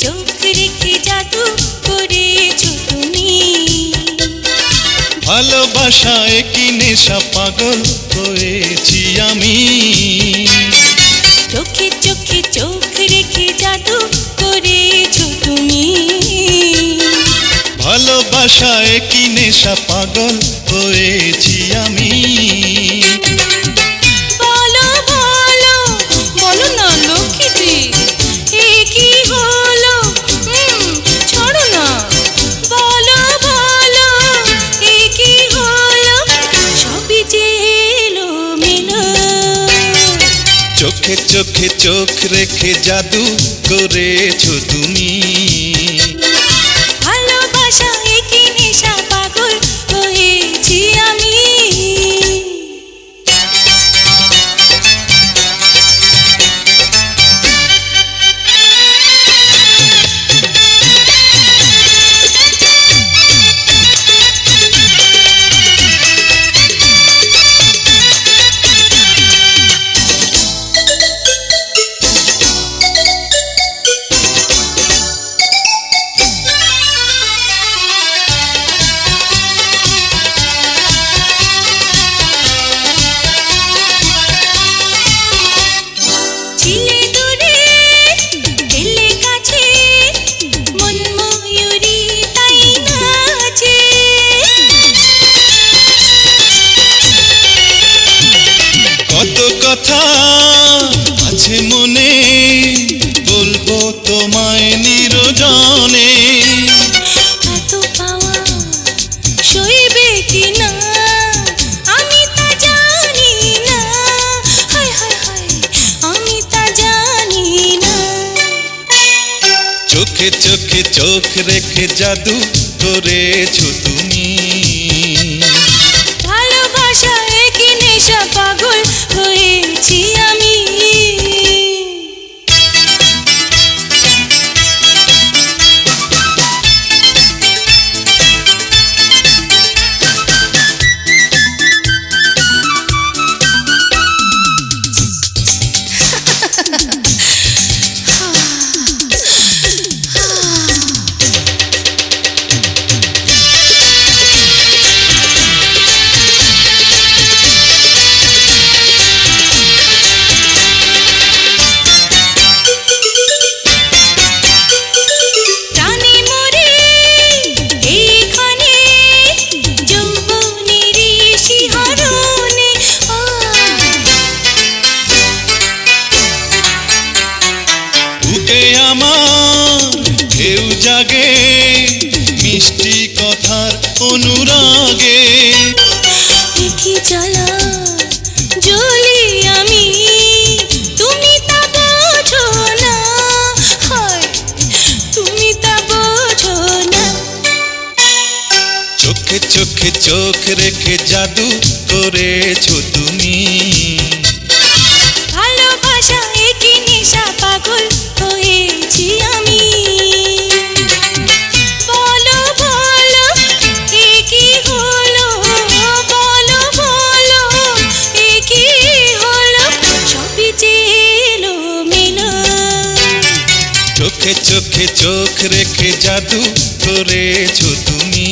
চোখ রেখে জাদু করেছো তুমি। ভালোবাসায় কি নেশা পাগল হয়েছি আমি। চোখে চোখে চোখ রেখে জাদু করেছো তুমি। ভালোবাসায় কি নেশা পাগল হয়েছি আমি। বলো বলো বলো না লক্ষ্মীটি, এ কি হলো? ছাড়ো না, বলো বলো এ কি হলো? সবই যে এলোমেলো। চোখে চোখে চোখ রেখে জাদু করেছো তুমি। ভালোবাসায় কি নেশা পাগল হয়েছি আমি। ছিলে দূরে এলে কাছে, মন ময়ূরী তাই নাচে। কত কথা আছে মনে, বলবো তোমায় নিরজনে। এত পাওয়া সইবে কিনা আমি তা জানি না। হায় হায় হায় আমি তা জানি না। চোখে চোখে চোখ রেখে জাদু করেছো তুমি। ভালোবাসায় কি নেশা পাগল হয়েছি আমি। প্রাণে মরে এইখানে যৌবনের শিহরণে। বুকে আমার ঢেউ জাগে মিষ্টি কথার অনুরাগে। কি জ্বালা জ্বলি আমি, তুমি তা বোঝো না। হায় তুমি তা বোঝো না। চোখে চোখে চোখ রেখে জাদু করেছো তুমি। ভালোবাসায় কি নেশা পাগল হয়েছি আমি। বলো বলো এ কি হলো? বলো বলো এ কি হলো? সবই যে এলোমেলো। চোখে চোখে চোখ রেখে জাদু করেছো তুমি।